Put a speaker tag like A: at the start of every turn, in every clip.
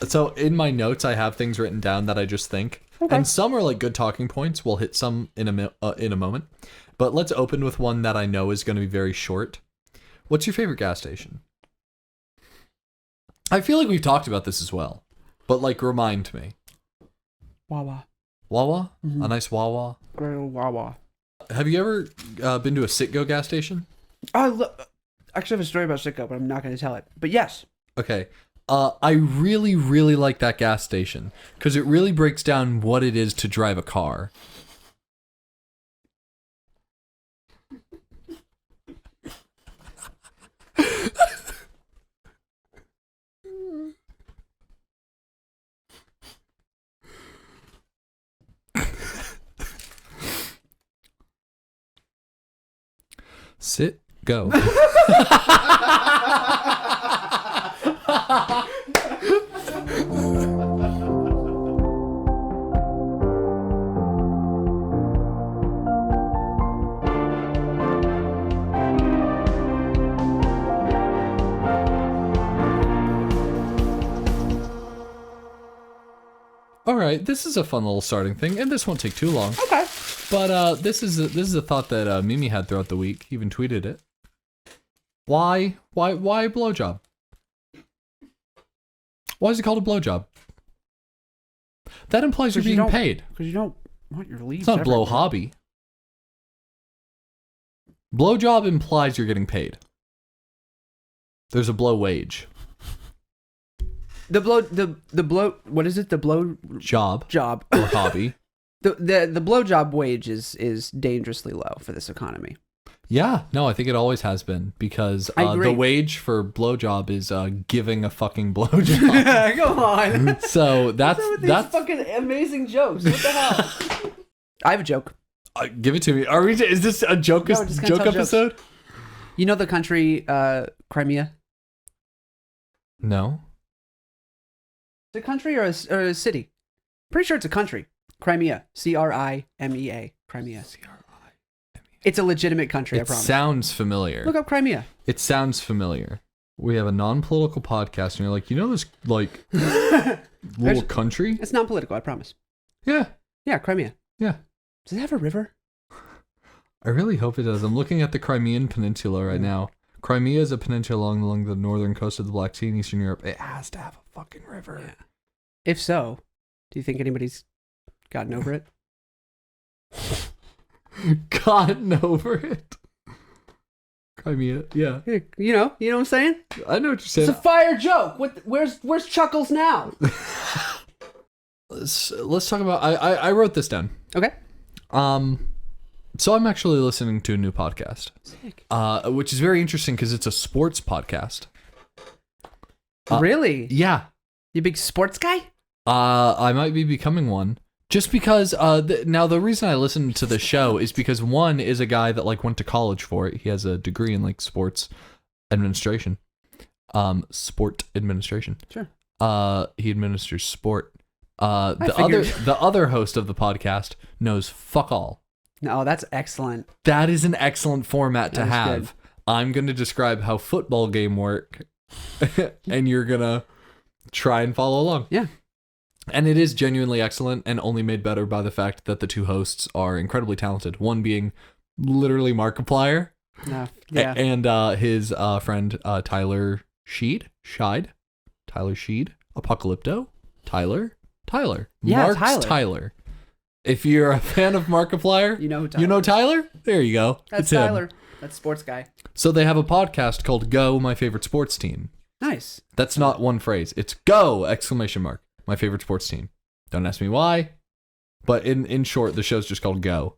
A: So in my notes, I have things written down that I just think, and some are like good talking points. We'll hit some in a moment, but let's open with one that I know is going to be very short. What's your favorite gas station? I feel like we've talked about this as well, but like remind me.
B: Wawa.
A: Wawa? Mm-hmm. A nice Wawa?
B: Wawa.
A: Have you ever been to a Citgo gas station?
B: I actually have a story about Citgo, but I'm not going to tell it. But yes.
A: Okay. I really, really like that gas station because it really breaks down what it is to drive a car. Sit, go. All right, this is a fun little starting thing, and this won't take too long.
B: Okay.
A: But this is a thought that Mimi had throughout the week. He even tweeted it. Why a blowjob? Why is it called a blowjob? That implies you're being paid.
B: Because you don't want your leaves.
A: It's not a blow hobby. Blowjob implies you're getting paid. There's a blow wage.
B: The blow. What is it? The blow
A: job or hobby.
B: The blowjob wage is dangerously low for this economy.
A: Yeah, no, I think it always has been because the wage for blowjob is giving a fucking blowjob.
B: Come on.
A: So that's
B: fucking amazing jokes. What the hell? I have a joke.
A: Give it to me. Is this a joke?
B: No,
A: joke episode?
B: Jokes. You know the country Crimea?
A: No.
B: It's a country or a city? Pretty sure it's a country. Crimea. Crimea. Crimea. It's a legitimate country, I promise.
A: It sounds familiar.
B: Look up Crimea.
A: It sounds familiar. We have a non-political podcast, and you're like, you know this, like, little country?
B: It's non-political, I promise.
A: Yeah.
B: Yeah, Crimea.
A: Yeah.
B: Does it have a river?
A: I really hope it does. I'm looking at the Crimean Peninsula right now. Crimea is a peninsula along the northern coast of the Black Sea in Eastern Europe. It has to have a fucking river.
B: Yeah. If so, do you think anybody's gotten over it?
A: Gotten over it? Crimea, yeah.
B: You know what I'm saying?
A: I know what you're saying.
B: It's a fire joke. Where's Chuckles now?
A: Let's talk about. I wrote this down.
B: Okay.
A: So I'm actually listening to a new podcast.
B: Sick.
A: Which is very interesting because it's a sports podcast.
B: Really?
A: Yeah.
B: You a big sports guy?
A: I might be becoming one. Just because, now the reason I listen to the show is because one is a guy that like went to college for it. He has a degree in like sports administration. Sport administration.
B: Sure.
A: He administers sport. The other host of the podcast knows fuck all.
B: No, that's excellent.
A: That is an excellent format to have.
B: Good.
A: I'm going to describe how football game work, and you're going to try and follow along.
B: Yeah.
A: And it is genuinely excellent and only made better by the fact that the two hosts are incredibly talented. One being literally Markiplier.
B: Yeah.
A: And his friend Tyler Scheid. Apocalypto. Tyler.
B: Yeah,
A: Mark's Tyler. If you're a fan of Markiplier,
B: you know Tyler.
A: You know Tyler? There you go.
B: That's
A: it's
B: Tyler.
A: Him.
B: That's sports guy.
A: So they have a podcast called Go, My Favorite Sports Team.
B: Nice.
A: That's not one phrase. It's Go! ! My favorite sports team. Don't ask me why, but in short, the show's just called Go.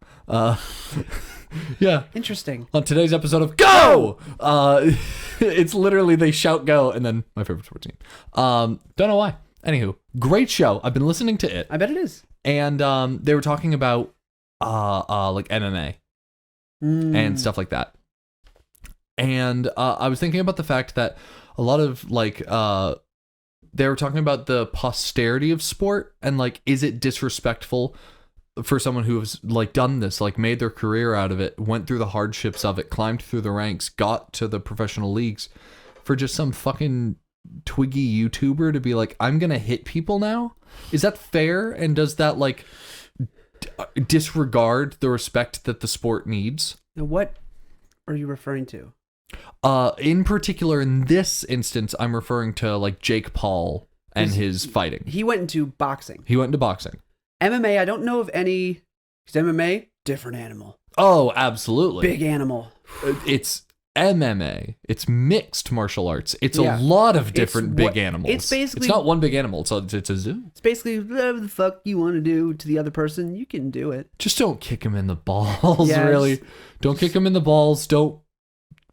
A: Yeah.
B: Interesting.
A: On today's episode of Go! It's literally they shout Go and then my favorite sports team. Don't know why. Anywho, great show. I've been listening to it.
B: I bet it is.
A: And they were talking about like MMA and stuff like that. And I was thinking about the fact that a lot of like they were talking about the posterity of sport and like, is it disrespectful for someone who has like done this, like made their career out of it, went through the hardships of it, climbed through the ranks, got to the professional leagues for just some fucking twiggy YouTuber to be like, I'm gonna hit people now? Is that fair? And does that like disregard the respect that the sport needs?
B: Now, what are you referring to?
A: In particular, in this instance, I'm referring to like Jake Paul and his fighting.
B: He went into boxing.
A: He went into boxing.
B: MMA, I don't know of any. Because MMA, different animal.
A: Oh, absolutely.
B: Big animal.
A: It's MMA. It's mixed martial arts. It's a lot of different big animals.
B: It's basically...
A: It's not one big animal. It's a zoo.
B: It's basically whatever the fuck you want to do to the other person, you can do it.
A: Just don't kick him in the balls, really. Don't kick him in the balls. Don't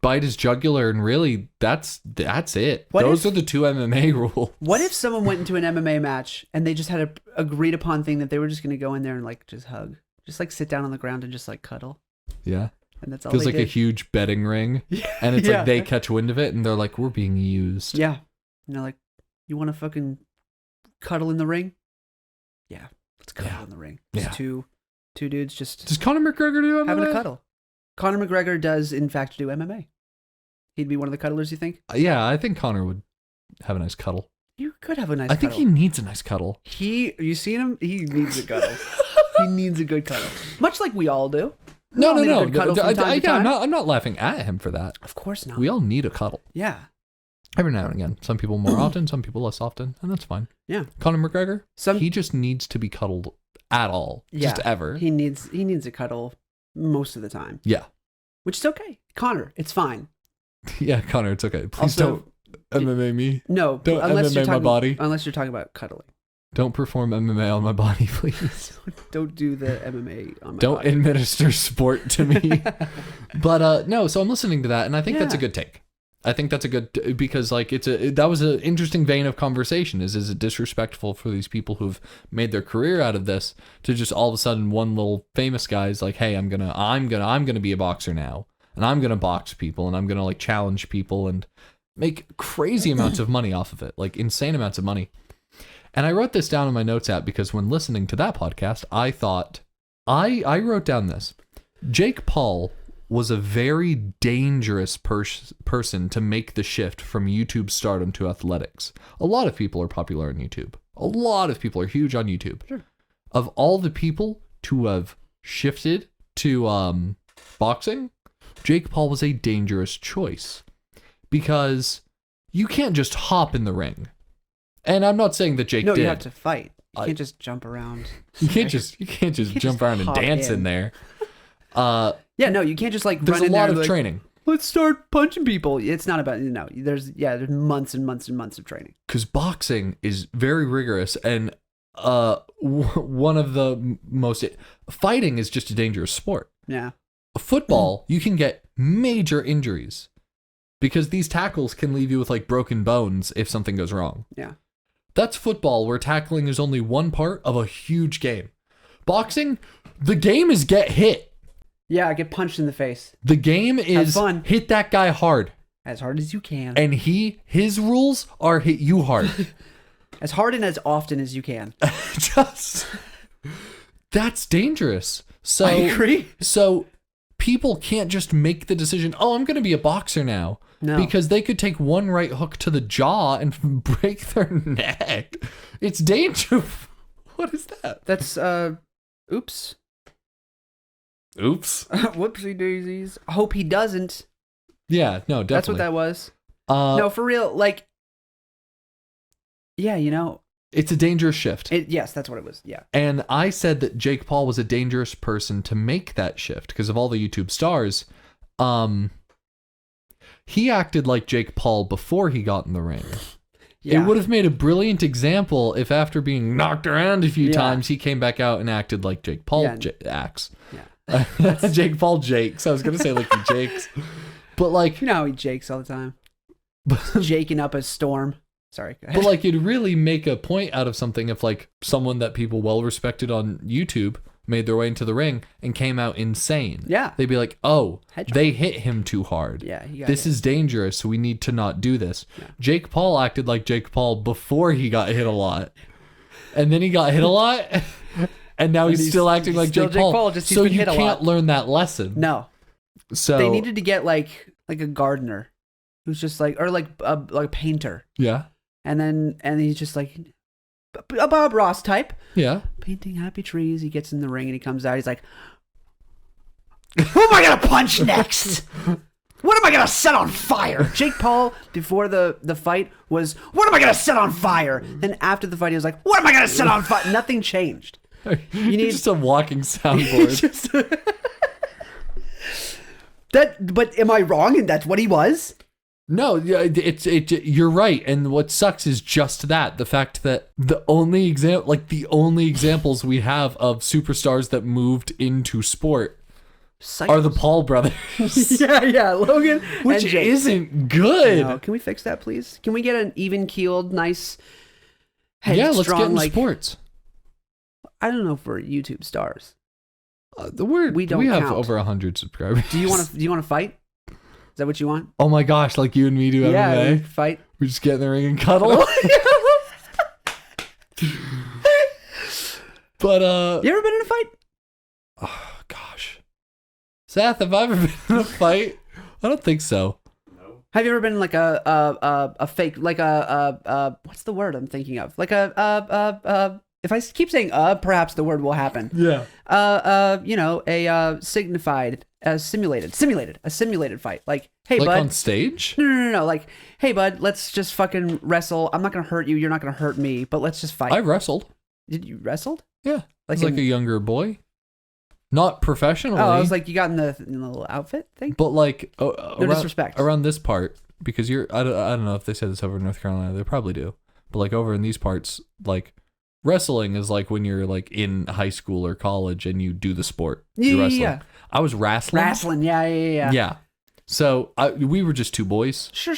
A: bite his jugular. And really, that's it. Those are the two MMA rules.
B: What if someone went into an MMA match and they just had a agreed upon thing that they were just going to go in there and like just hug? Just like sit down on the ground and just like cuddle.
A: Yeah.
B: And that's all
A: Feels
B: they
A: like
B: did.
A: a huge betting ring. And it's like they catch wind of it and they're like, we're being used.
B: Yeah. And they're like, you want to fucking cuddle in the ring? Yeah. Let's cuddle in the ring. Just two dudes just...
A: Does Conor McGregor do MMA?
B: Having a cuddle. Conor McGregor does, in fact, do MMA. He'd be one of the cuddlers, you think?
A: Yeah, I think Conor would have a nice cuddle.
B: You could have a nice
A: I
B: cuddle.
A: think he needs a nice cuddle.
B: You seen him? He needs a cuddle. He needs a good cuddle. Much like we all do.
A: No.
B: I'm
A: I'm not laughing at him for that.
B: Of course not.
A: We all need a cuddle.
B: Yeah.
A: Every now and again. Some people more often, some people less often, and that's fine.
B: Yeah.
A: Conor McGregor, he just needs to be cuddled at all.
B: Yeah.
A: Just ever.
B: He needs a cuddle most of the time.
A: Yeah.
B: Which is okay. Conor, it's fine.
A: Yeah, Conor, it's okay. Please
B: Also,
A: don't MMA me.
B: No,
A: don't MMA my body.
B: Unless you're talking about cuddling.
A: Don't perform MMA on my body, please.
B: Don't do the MMA on my
A: Don't
B: body.
A: administer sport to me. But no, so I'm listening to that, and I think that's a good take. I think that's a good, because like that was an interesting vein of conversation. Is it disrespectful for these people who've made their career out of this to just all of a sudden one little famous guy's like, hey, I'm gonna be a boxer now, and I'm gonna box people, and I'm gonna like challenge people and make crazy amounts of money off of it, like insane amounts of money. And I wrote this down in my notes app because when listening to that podcast, I thought, I wrote down this. Jake Paul was a very dangerous person to make the shift from YouTube stardom to athletics. A lot of people are popular on YouTube. A lot of people are huge on YouTube.
B: Sure.
A: Of all the people to have shifted to boxing, Jake Paul was a dangerous choice because you can't just hop in the ring. And I'm not saying that Jake did.
B: No, you have to fight. You can't just jump around.
A: You can't just jump around and dance in there.
B: Yeah, no, you can't just like
A: there's
B: run in
A: a lot
B: there
A: of
B: like,
A: training.
B: Let's start punching people. It's not about there's months and months and months of training.
A: Because boxing is very rigorous, and one of the most fighting is just a dangerous sport.
B: Yeah.
A: Football, you can get major injuries because these tackles can leave you with like broken bones if something goes wrong.
B: Yeah.
A: That's football, where tackling is only one part of a huge game. Boxing, the game is get hit.
B: Yeah, get punched in the face.
A: The game is hit that guy hard.
B: As hard as you can.
A: And his rules are hit you hard.
B: As hard and as often as you can.
A: That's dangerous. So
B: I agree.
A: So people can't just make the decision, oh, I'm going to be a boxer now. No. Because they could take one right hook to the jaw and break their neck. It's dangerous. What is that?
B: That's, oops.
A: Oops.
B: Whoopsie daisies. I hope he doesn't.
A: Yeah, no, definitely.
B: That's what that was. No, for real, like, yeah,
A: it's a dangerous shift.
B: Yes, that's what it was, yeah.
A: And I said that Jake Paul was a dangerous person to make that shift because of all the YouTube stars. He acted like Jake Paul before he got in the ring. Yeah. It would have made a brilliant example if after being knocked around a few times, he came back out and acted like Jake Paul acts. Yeah. Jake Paul Jakes. I was going to say like he Jakes. But like...
B: You know how he Jakes all the time. Jaking up a storm. Sorry, go ahead.
A: But like you'd really make a point out of something if like someone that people well respected on YouTube made their way into the ring and came out insane.
B: Yeah.
A: They'd be like, oh, they hit him too hard.
B: Yeah.
A: This is dangerous, so we need to not do this. Yeah. Jake Paul acted like Jake Paul before he got hit a lot. And then he got hit a lot. And now he's still acting like Jake Paul.
B: Just
A: so you can't learn that lesson.
B: No.
A: So
B: they needed to get like a gardener. who's just like, or like a painter.
A: Yeah.
B: And he's just like a Bob Ross type.
A: Yeah.
B: Painting happy trees. He gets in the ring and he comes out. He's like, who am I going to punch next? What am I going to set on fire? Jake Paul, before the fight, was, what am I going to set on fire? Then after the fight, he was like, what am I going to set on fire? Nothing changed.
A: You need just a walking soundboard.
B: But am I wrong? And that's what he was?
A: No, you're right. And what sucks is just that. The fact that the only examples we have of superstars that moved into sport are the Paul brothers.
B: yeah, Logan,
A: which
B: and Jake.
A: Isn't good.
B: No, can we fix that, please? Can we get an even-keeled, nice, headstrong,
A: let's get into sports.
B: I don't know if we're YouTube stars.
A: We have over 100 subscribers.
B: Do you want to fight? Is that what you want?
A: Oh my gosh, like you and me do MMA?
B: Yeah, we fight.
A: We just get in the ring and cuddle. But
B: you ever been in a fight?
A: Oh gosh. Seth, have I ever been in a fight? I don't think so.
B: No. Have you ever been in like a fake, like a what's the word I'm thinking of? Like if I keep saying perhaps the word will happen.
A: Yeah.
B: A simulated fight. Like, hey,
A: like
B: bud.
A: on stage?
B: No. Like, hey, bud, let's just fucking wrestle. I'm not gonna hurt you. You're not gonna hurt me. But let's just fight.
A: I wrestled.
B: Did you wrestled?
A: Yeah. Like a younger boy. Not professionally.
B: Oh, I was like, you got in the little outfit thing?
A: But like,
B: no disrespect.
A: Around this part, because I don't know if they said this over in North Carolina. They probably do. But like over in these parts, like wrestling is like when you're like in high school or college and you do the sport.
B: Yeah.
A: I was wrestling.
B: Wrestling, yeah.
A: Yeah. So we were just two boys.
B: Sure.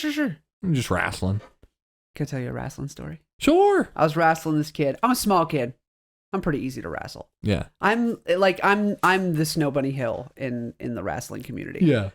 A: We were just wrestling.
B: Can I tell you a wrestling story?
A: Sure.
B: I was wrestling this kid. I'm a small kid. I'm pretty easy to wrestle.
A: Yeah.
B: I'm the Snow Bunny Hill in the wrestling community.
A: Yeah.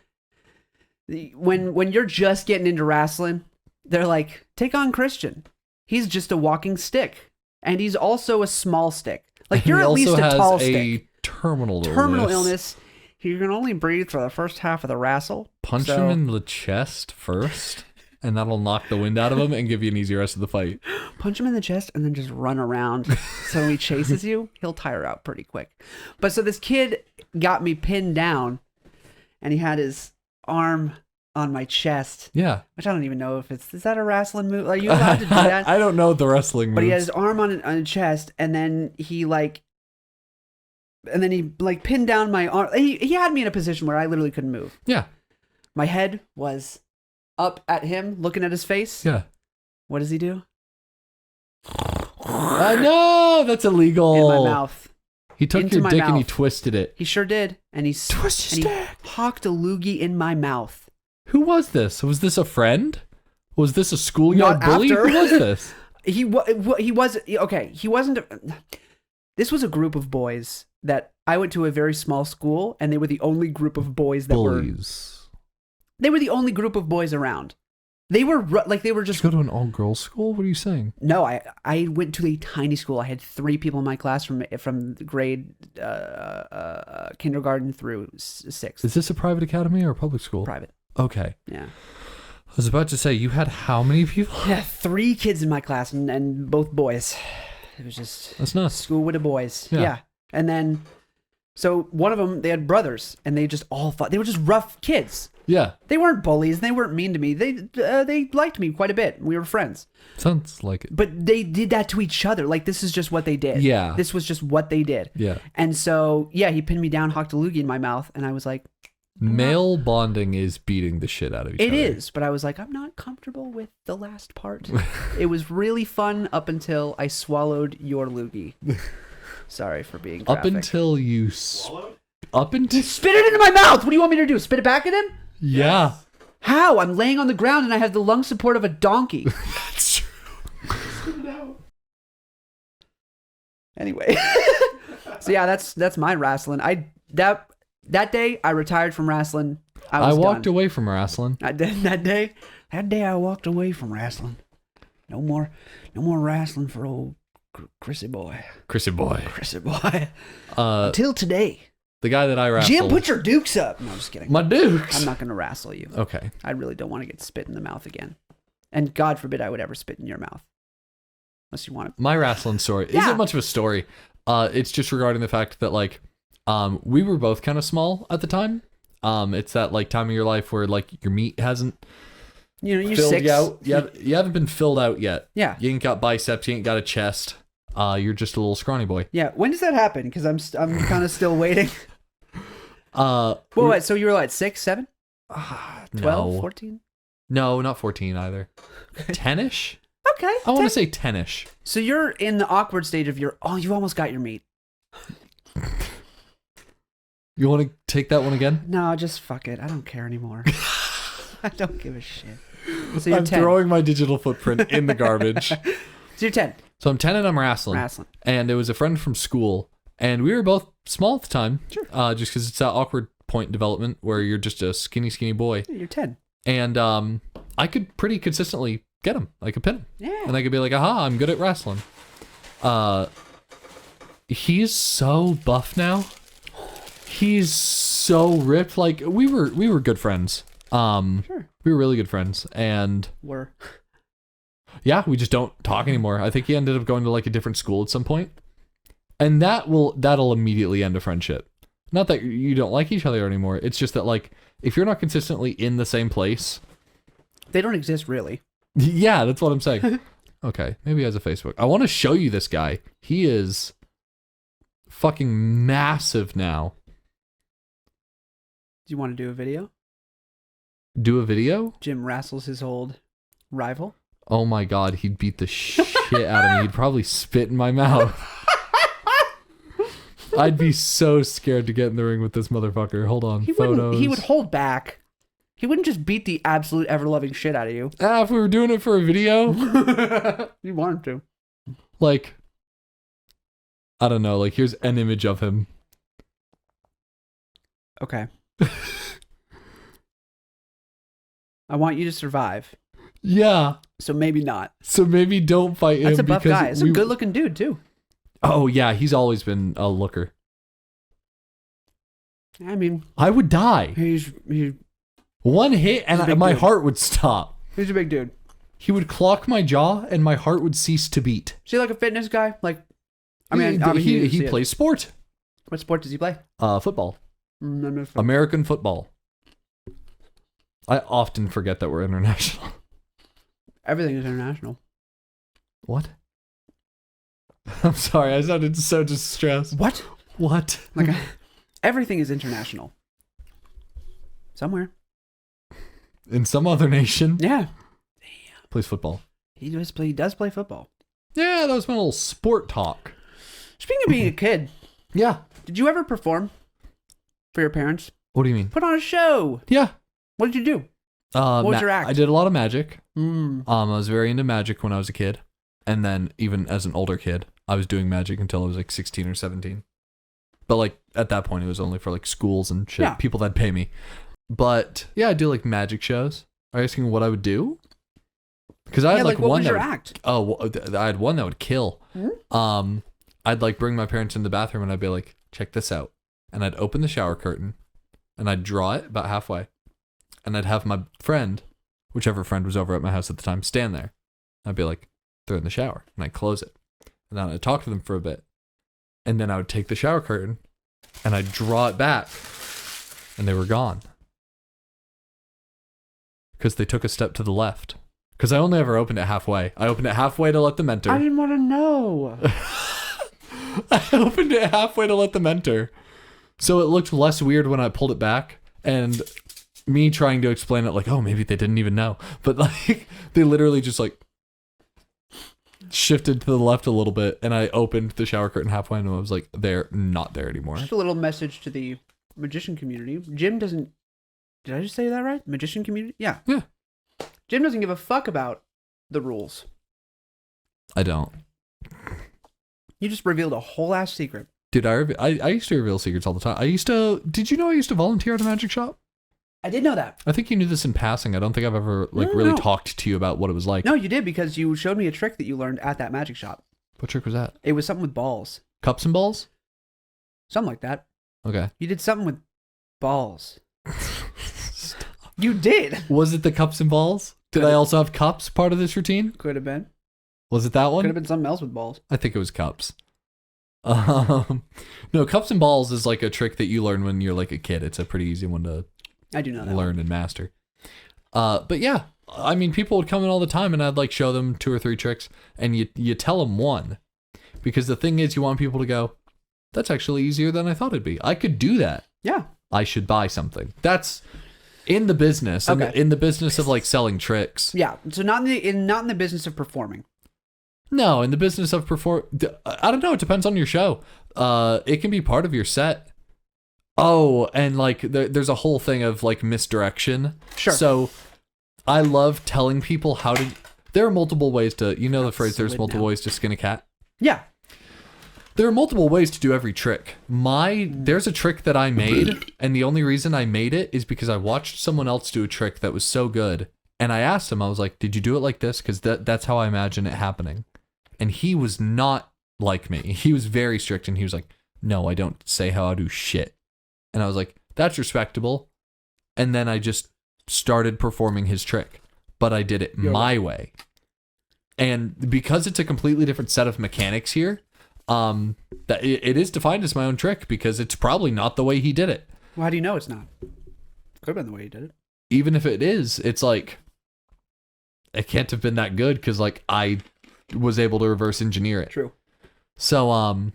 B: When you're just getting into wrestling, they're like, take on Christian. He's just a walking stick. And he's also a small stick. Like, you're at least a tall stick.
A: He also has a terminal
B: illness. He can only breathe for the first half of the wrestle.
A: Punch him in the chest first, and that'll knock the wind out of him and give you an easy rest of the fight.
B: Punch him in the chest and then just run around. So when he chases you, he'll tire out pretty quick. But so this kid got me pinned down, and he had his arm on my chest. Yeah. Which I don't even know if is that a wrestling move? Are you allowed to do that?
A: I don't know the wrestling moves.
B: But he had his arm on his chest, and then he pinned down my arm. He had me in a position where I literally couldn't move. Yeah. My head was up at him, looking at his face. Yeah. What does he do?
A: No, that's illegal.
B: In my mouth.
A: He took your dick and he twisted it.
B: He sure did. And he hocked a loogie in my mouth.
A: Who was this? Was this a friend? Was this a schoolyard bully? Who was this? He
B: was okay. He wasn't. This was a group of boys that I went to a very small school, and they were the only group of boys that
A: Bullies.
B: They were the only group of boys around. They were just.
A: Did you go to an all-girls school? What are you saying?
B: No, I went to a tiny school. I had 3 people in my class from grade kindergarten through 6th.
A: Is this a private academy or a public school?
B: Private.
A: Okay.
B: Yeah.
A: I was about to say, you had how many people?
B: Yeah, 3 kids in my class, and both boys. It was just...
A: That's nuts.
B: School with the boys. Yeah. And then... So, one of them, they had brothers, and they just all thought... They were just rough kids. Yeah. They weren't bullies, and they weren't mean to me. They liked me quite a bit. We were friends.
A: Sounds like it.
B: But they did that to each other. Like, this is just what they did. Yeah. This was just what they did. Yeah. And so, yeah, he pinned me down, hocked a loogie in my mouth, and I was like...
A: Male bonding is beating the shit out of each other.
B: It is, but I was like, I'm not comfortable with the last part. It was really fun up until I swallowed your loogie. Sorry for being graphic.
A: Up until you swallowed?
B: Spit it into my mouth! What do you want me to do? Spit it back at him?
A: Yeah.
B: How? I'm laying on the ground and I have the lung support of a donkey.
A: That's true.
B: Spit it out. Anyway. So yeah, that's my wrestling. That day, I retired from wrestling.
A: I walked away from wrestling.
B: That day, I walked away from wrestling. No more wrestling for old Chrissy boy.
A: Chrissy boy.
B: Until today.
A: The guy that I wrestled.
B: Jim, put your dukes up. No, I'm just kidding.
A: My dukes.
B: I'm not going to wrestle you.
A: Okay.
B: I really don't want to get spit in the mouth again. And God forbid I would ever spit in your mouth. Unless you want to.
A: My wrestling story isn't much of a story. It's just regarding the fact that, like, we were both kind of small at the time. It's that, like, time of your life where, like, your meat hasn't
B: you're
A: filled
B: 6.
A: you out. You haven't been filled out yet.
B: Yeah.
A: You ain't got biceps. You ain't got a chest. You're just a little scrawny boy.
B: Yeah. When does that happen? Because I'm kind of still waiting. Wait, so you were like 6, 7? 12,
A: no.
B: 14?
A: No, not 14 either. 10-ish?
B: Okay.
A: I want to say 10-ish.
B: So you're in the awkward stage of you almost got your meat.
A: You want to take that one again?
B: No, just fuck it. I don't care anymore. I don't give a shit. So you're
A: I'm
B: 10.
A: throwing my digital footprint in the garbage.
B: So you're 10.
A: So I'm 10 and I'm wrestling. And it was a friend from school. And we were both small at the time. Sure. Just because it's that awkward point in development where you're just a skinny boy.
B: Yeah, you're 10.
A: And I could pretty consistently get him. I could pin him.
B: Yeah.
A: And I could be like, aha, I'm good at wrestling. He's so buff now. He's so ripped. Like, we were good friends.
B: Sure.
A: We were really good friends. And yeah, we just don't talk anymore. I think he ended up going to like a different school at some point. And that'll immediately end a friendship. Not that you don't like each other anymore. It's just that, like, if you're not consistently in the same place,
B: they don't exist really.
A: Yeah, that's what I'm saying. Okay, maybe he has a Facebook. I want to show you this guy. He is fucking massive now.
B: Do you want to do a video?
A: Do a video?
B: Jim wrestles his old rival.
A: Oh my god, he'd beat the shit out of me. He'd probably spit in my mouth. I'd be so scared to get in the ring with this motherfucker. Hold on, photos.
B: He would hold back. He wouldn't just beat the absolute ever-loving shit out of you.
A: If we were doing it for a video.
B: You want him to.
A: Like, I don't know. Like, here's an image of him.
B: Okay. I want you to survive.
A: Yeah.
B: So maybe not.
A: So maybe don't fight him.
B: That's a buff guy. It's a good-looking dude, too.
A: Oh, yeah. He's always been a looker.
B: I mean...
A: I would die.
B: He's
A: one hit and my heart would stop.
B: He's a big dude.
A: He would clock my jaw and my heart would cease to beat.
B: Is he like a fitness guy? Like, I mean,
A: he plays sport.
B: What sport does he play?
A: Football. American football. I often forget that we're international.
B: Everything is international.
A: What? I'm sorry, I sounded so distressed.
B: What?
A: Like,
B: everything is international. Somewhere.
A: In some other nation.
B: Yeah.
A: Plays football.
B: He does play football.
A: Yeah, that was my little sport talk.
B: Speaking of being a kid.
A: Yeah.
B: Did you ever perform for your parents?
A: What do you mean?
B: Put on a show.
A: Yeah.
B: What did you do? What was your act?
A: I did a lot of magic. I was very into magic when I was a kid. And then even as an older kid, I was doing magic until I was like 16 or 17. But like at that point, it was only for like schools and shit. Yeah. People that'd pay me. But yeah, I do like magic shows. Are you asking what I would do? Because I had like
B: what
A: one
B: was
A: that
B: your act?
A: I had one that would kill.
B: Mm-hmm.
A: I'd like bring my parents in the bathroom and I'd be like, check this out. And I'd open the shower curtain and I'd draw it about halfway. And I'd have my friend, whichever friend was over at my house at the time, stand there. I'd be like, they're in the shower. And I'd close it. And then I'd talk to them for a bit. And then I would take the shower curtain and I'd draw it back. And they were gone. Because they took a step to the left. Because I only ever opened it halfway. I opened it halfway to let them enter.
B: I didn't want to know.
A: I opened it halfway to let them enter. So it looked less weird when I pulled it back. And me trying to explain it like, oh, maybe they didn't even know. But like, they literally just like shifted to the left a little bit. And I opened the shower curtain halfway and I was like, they're not there anymore.
B: Just a little message to the magician community. Jim doesn't... Did I just say that right? Magician community? Yeah.
A: Yeah.
B: Jim doesn't give a fuck about the rules.
A: I don't.
B: You just revealed a whole ass secret.
A: Dude, I used to reveal secrets all the time. Did you know I used to volunteer at a magic shop?
B: I did know that.
A: I think you knew this in passing. I don't think I've ever really talked to you about what it was like.
B: No, you did because you showed me a trick that you learned at that magic shop.
A: What trick was that?
B: It was something with balls.
A: Cups and balls?
B: Something like that.
A: Okay.
B: You did something with balls. You did.
A: Was it the cups and balls? Did I also have cups part of this routine?
B: Could have been.
A: Was it that one?
B: Could have been something else with balls.
A: I think it was cups. No, cups and balls is like a trick that you learn when you're like a kid. It's a pretty easy one to
B: I do know that
A: learn and master. But yeah, I mean, people would come in all the time and I'd like show them 2 or 3 tricks and you tell them one. Because the thing is, you want people to go, that's actually easier than I thought it'd be. I could do that.
B: Yeah.
A: I should buy something. That's in the business,
B: Okay.
A: in the business of like selling tricks.
B: Yeah. So not in the business of performing.
A: No, in the business of I don't know. It depends on your show. It can be part of your set. Oh, and like there's a whole thing of like misdirection.
B: Sure.
A: So I love telling people how to. There are multiple ways to. You know the phrase. There's multiple ways to skin a cat.
B: Yeah.
A: There are multiple ways to do every trick. There's a trick that I made, and the only reason I made it is because I watched someone else do a trick that was so good, and I asked him. I was like, "Did you do it like this?" Because that's how I imagine it happening. And he was not like me. He was very strict, and he was like, "No, I don't say how I do shit." And I was like, "That's respectable." And then I just started performing his trick, but I did it my way. And because it's a completely different set of mechanics here, that it is defined as my own trick because it's probably not the way he did it.
B: Well, how do you know it's not? Could have been the way he did it.
A: Even if it is, it's like it can't have been that good because like I was able to reverse engineer it.
B: True.
A: So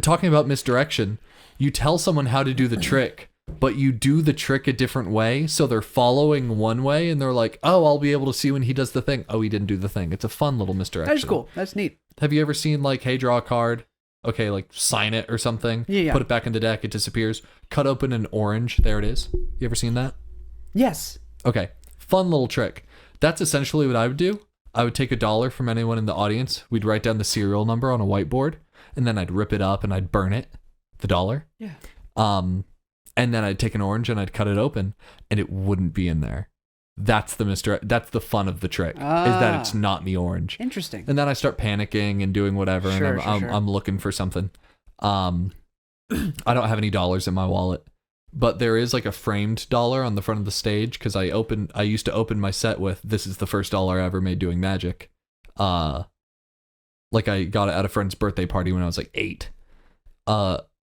A: talking about misdirection, you tell someone how to do the trick, but you do the trick a different way, so they're following one way and they're like, "Oh, I'll be able to see when he does the thing." Oh, he didn't do the thing. It's a fun little misdirection.
B: That's cool. That's neat.
A: Have you ever seen like, "Hey, draw a card." Okay, like sign it or something.
B: Yeah.
A: Put it back in the deck. It disappears. Cut open an orange. There it is. You ever seen that?
B: Yes.
A: Okay. Fun little trick. That's essentially what I would do. I would take $1 from anyone in the audience. We'd write down the serial number on a whiteboard, and then I'd rip it up and I'd burn it, the $1.
B: Yeah.
A: And then I'd take an orange and I'd cut it open, and it wouldn't be in there. That's the fun of the trick, is that it's not in the orange.
B: Interesting.
A: And then I start panicking and doing whatever, and I'm looking for something. I don't have any dollars in my wallet, but there is like a framed $1 on the front of the stage because I used to open my set with, "This is the first $1 I ever made doing magic." Like I got it at a friend's birthday party when I was like 8.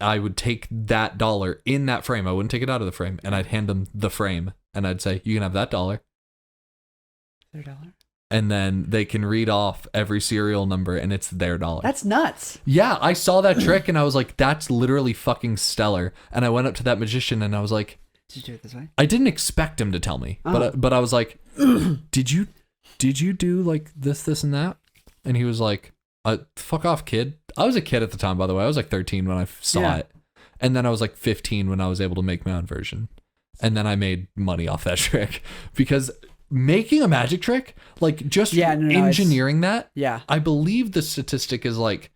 A: I would take that $1 in that frame. I wouldn't take it out of the frame, and I'd hand them the frame, and I'd say, "You can have that $1."
B: Their $1.
A: And then they can read off every serial number, and it's their $1.
B: That's nuts.
A: Yeah, I saw that trick, and I was like, "That's literally fucking stellar." And I went up to that magician, and I was like,
B: "Did you do it this way?"
A: I didn't expect him to tell me, but I was like, "Did you do like this, and that?" And he was like, "Fuck off, kid." I was a kid at the time, by the way. I was like 13 when I saw it. And then I was like 15 when I was able to make my own version. And then I made money off that trick. Because making a magic trick, like just engineering that, I believe the statistic is like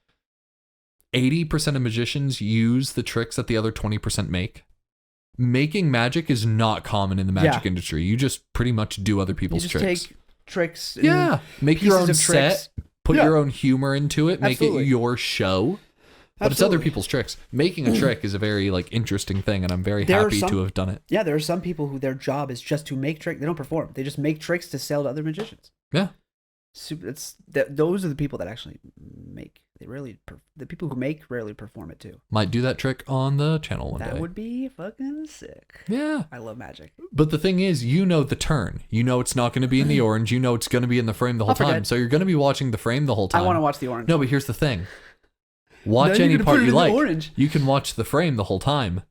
A: 80% of magicians use the tricks that the other 20% make. Making magic is not common in the magic industry. You just pretty much do other people's tricks.
B: Take tricks.
A: Make your own set.
B: Tricks.
A: Put your own humor into it. Make
B: Absolutely.
A: it your show. But it's other people's tricks. Making a trick is a very like interesting thing, and I'm very happy to have done it.
B: Yeah, there are some people who their job is just to make tricks. They don't perform. They just make tricks to sell to other magicians.
A: Yeah.
B: Those are the people that actually make. The people who make rarely perform it too.
A: Might do that trick on the channel one day.
B: That would be fucking sick.
A: Yeah.
B: I love magic.
A: But the thing is, you know the turn. You know it's not going to be in the orange. You know it's going to be in the frame the whole time. So you're going to be watching the frame the whole time.
B: I want to watch the orange.
A: No, but here's the thing. Watch any part you like.
B: Orange.
A: You can watch the frame the whole time.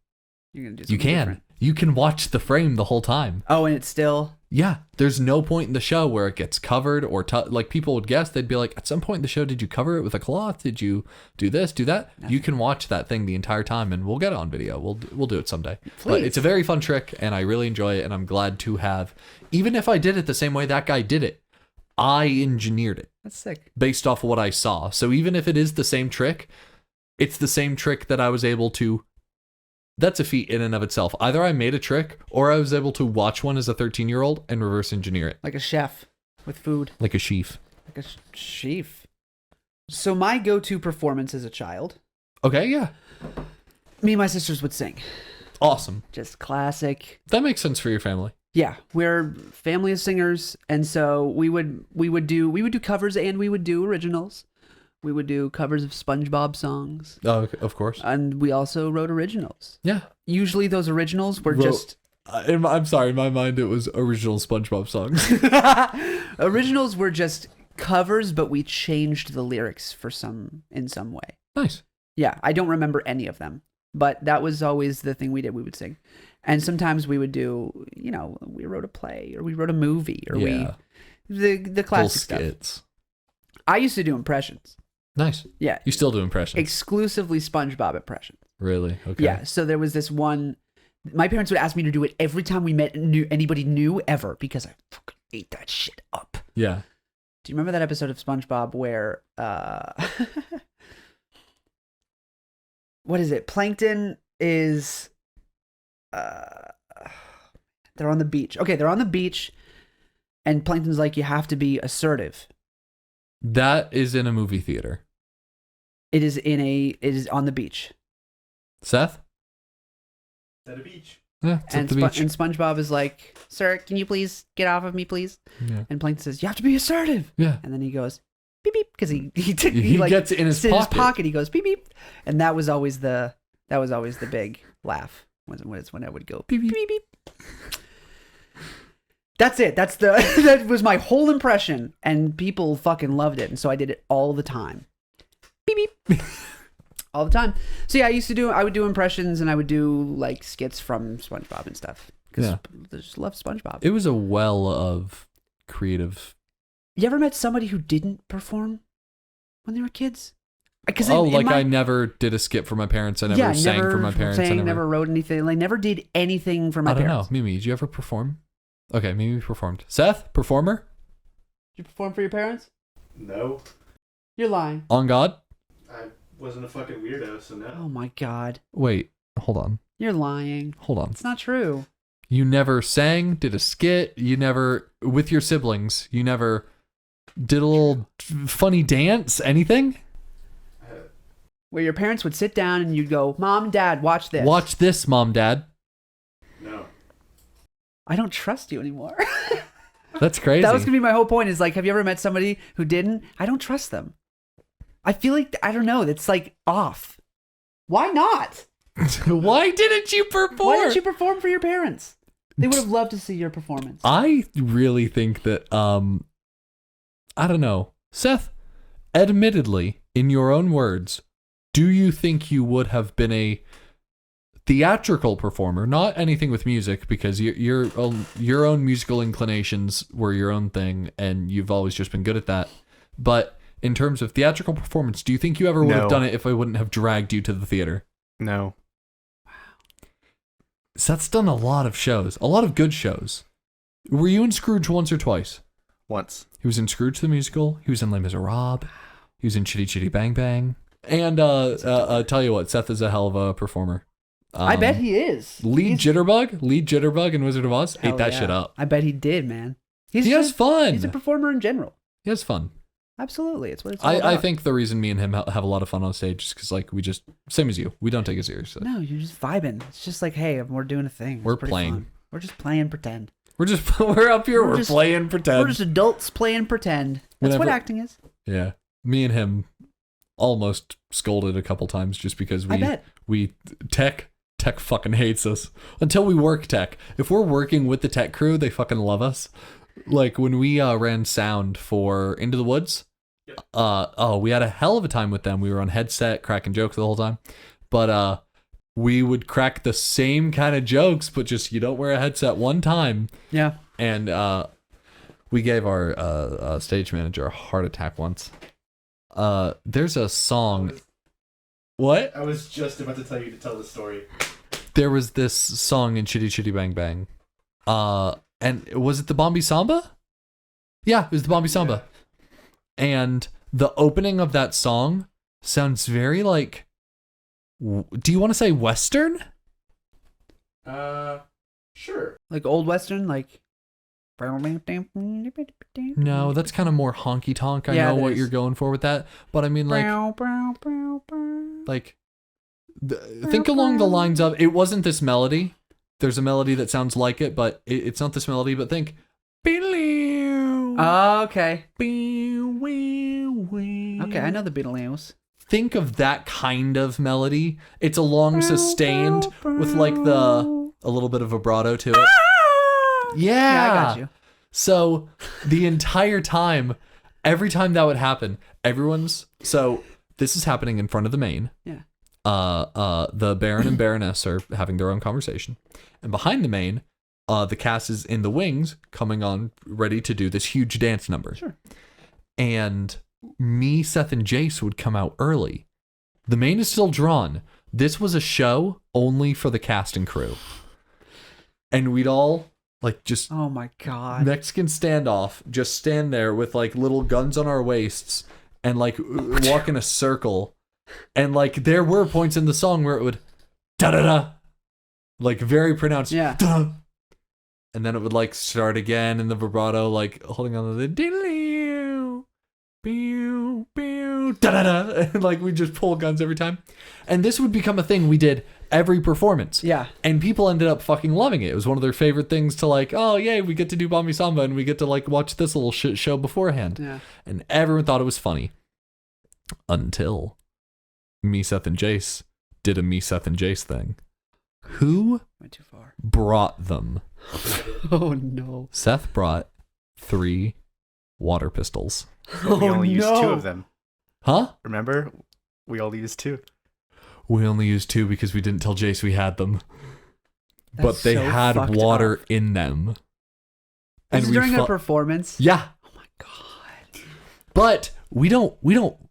B: You're gonna do something different.
A: You can watch the frame the whole time.
B: Oh, and it's still...
A: Yeah, there's no point in the show where it gets covered or like people would guess. They'd be like, at some point in the show, did you cover it with a cloth? Did you do this, do that? Nothing. You can watch that thing the entire time, and we'll get it on video. We'll do it someday. Please. But it's a very fun trick, and I really enjoy it, and I'm glad to have. Even if I did it the same way that guy did it, I engineered it.
B: That's sick.
A: Based off of what I saw. So even if it is the same trick, it's the same trick that I was able to. That's a feat in and of itself. Either I made a trick or I was able to watch one as a 13-year-old and reverse engineer it.
B: Like a chef with food.
A: Like a sheaf.
B: Like a sheaf. So my go-to performance as a child.
A: Okay, yeah.
B: Me and my sisters would sing.
A: Awesome.
B: Just classic.
A: That makes sense for your family.
B: Yeah, we're family of singers, and so we would do covers and we would do originals. We would do covers of SpongeBob songs.
A: Oh, okay, of course.
B: And we also wrote originals.
A: Yeah.
B: Usually those originals were just...
A: I'm sorry, in my mind it was original SpongeBob songs.
B: Originals were just covers, but we changed the lyrics in some way.
A: Nice.
B: Yeah, I don't remember any of them, but that was always the thing we did. We would sing. And sometimes we would do, we wrote a play or we wrote a movie or the classic stuff.
A: Skits.
B: I used to do impressions.
A: Nice.
B: Yeah.
A: You still do impressions?
B: Exclusively SpongeBob impressions.
A: Really? Okay.
B: Yeah. So there was this one. My parents would ask me to do it every time we met anybody new ever because I fucking ate that shit up.
A: Yeah.
B: Do you remember that episode of SpongeBob where what is it? Plankton is they're on the beach. Okay, they're on the beach and Plankton's like, you have to be assertive.
A: That is in a movie theater.
B: It is on the beach.
A: Seth?
C: At a beach.
A: Yeah, it's at the beach.
B: And SpongeBob is like, sir, can you please get off of me, please?
A: Yeah.
B: And Plankton says, you have to be assertive.
A: Yeah.
B: And then he goes, beep, beep, because he
A: gets it in his pocket.
B: He goes, beep, beep. And that was always the big laugh when I would go, beep, beep, beep, beep. That's it. That was my whole impression. And people fucking loved it. And so I did it all the time. Beep, beep. All the time. So yeah, I would do impressions and I would do like skits from SpongeBob and stuff. Because I just love SpongeBob.
A: It was a well of creative.
B: You ever met somebody who didn't perform when they were kids?
A: I never did a skit for my parents. I never sang for my parents.
B: I never wrote anything. I never did anything for my parents.
A: I don't know. Mimi, did you ever perform? Okay, Mimi performed. Seth, performer?
B: Did you perform for your parents?
C: No.
B: You're lying.
A: On God?
C: I wasn't a fucking weirdo, so no.
B: Oh my God.
A: Wait, hold on.
B: You're lying.
A: Hold on.
B: It's not true.
A: You never sang, did a skit, you never, with your siblings, you never did a little funny dance, anything?
B: Where your parents would sit down and you'd go, Mom, Dad, watch this.
A: Watch this, Mom, Dad.
C: No.
B: I don't trust you anymore.
A: That's crazy.
B: That was going to be my whole point is like, have you ever met somebody who didn't? I don't trust them. I feel like, I don't know, that's like off. Why not?
A: Why didn't you perform?
B: Why didn't you perform for your parents? They would have loved to see your performance.
A: I really think that, I don't know. Seth, admittedly, in your own words, do you think you would have been a theatrical performer? Not anything with music, because your own musical inclinations were your own thing, and you've always just been good at that. But in terms of theatrical performance, do you think you ever would have done it if I wouldn't have dragged you to the theater?
C: No.
A: Seth's done a lot of shows, a lot of good shows. Were you in Scrooge once or twice?
C: Once.
A: He was in Scrooge the Musical. He was in Les Miserables. He was in Chitty Chitty Bang Bang. And tell you what, Seth is a hell of a performer.
B: I bet he is.
A: Lead Jitterbug in Wizard of Oz. Ate that shit up.
B: I bet he did, man.
A: He has fun.
B: He's a performer in general.
A: He has fun.
B: Absolutely. It's what it's all about.
A: I think the reason me and him have a lot of fun on stage is because, like, we just, same as you, we don't take it seriously.
B: No, you're just vibing. It's just like, hey, we're doing a thing.
A: We're playing.
B: Fun. We're just playing pretend.
A: We're up here, we're playing pretend.
B: We're just adults playing pretend. That's what acting is.
A: Yeah. Me and him almost scolded a couple times just because tech fucking hates us. Until we work tech. If we're working with the tech crew, they fucking love us. Like when we ran sound for Into the Woods, we had a hell of a time with them. We were on headset cracking jokes the whole time. But we would crack the same kind of jokes, but just you don't wear a headset one time.
B: Yeah.
A: And we gave our stage manager a heart attack once. There's a song. What?
C: I was just about to tell you to tell the story.
A: There was this song in Chitty Chitty Bang Bang. And was it the Bombi Samba? Yeah, it was the Bombi Samba. And the opening of that song sounds very like, do you want to say Western?
C: Sure.
B: Like old Western, like.
A: No, that's kind of more honky tonk. I know what you're going for with that, but I mean like think along the lines of, it wasn't this melody. There's a melody that sounds like it, but it's not this melody, but think.
B: Oh, okay. Okay, I know the Beatles.
A: Think of that kind of melody. It's a long sustained with like a little bit of vibrato to it. Yeah,
B: I got you.
A: So the entire time, every time that would happen, so this is happening in front of the main.
B: Yeah.
A: The Baron and Baroness are having their own conversation. And behind the main, the cast is in the wings coming on ready to do this huge dance number.
B: Sure.
A: And me, Seth, and Jace would come out early. The main is still drawn. This was a show only for the cast and crew. And we'd all like just
B: oh my god,
A: Mexican standoff, just stand there with like little guns on our waists and like walk in a circle. And like there were points in the song where it would da da da, like very pronounced.
B: Yeah.
A: Da. And then it would like start again in the vibrato, like holding on to the diddly, pew, pew, da da da, and like we just pull guns every time. And this would become a thing we did every performance.
B: Yeah.
A: And people ended up fucking loving it. It was one of their favorite things to like, oh yay, we get to do Bombi Samba and we get to like watch this little shit show beforehand.
B: Yeah.
A: And everyone thought it was funny. Until me, Seth, and Jace did a me, Seth, and Jace thing. Who
B: went too far?
A: Brought them?
B: Oh no.
A: Seth brought 3 water pistols.
C: We only used 2 of them.
A: Huh?
C: Remember? We only used 2.
A: We only used 2 because we didn't tell Jace we had them.
B: That's
A: but they
B: so
A: had
B: fucked
A: water
B: up.
A: in them.
B: This is
A: we
B: during a performance?
A: Yeah.
B: Oh my god.
A: But we don't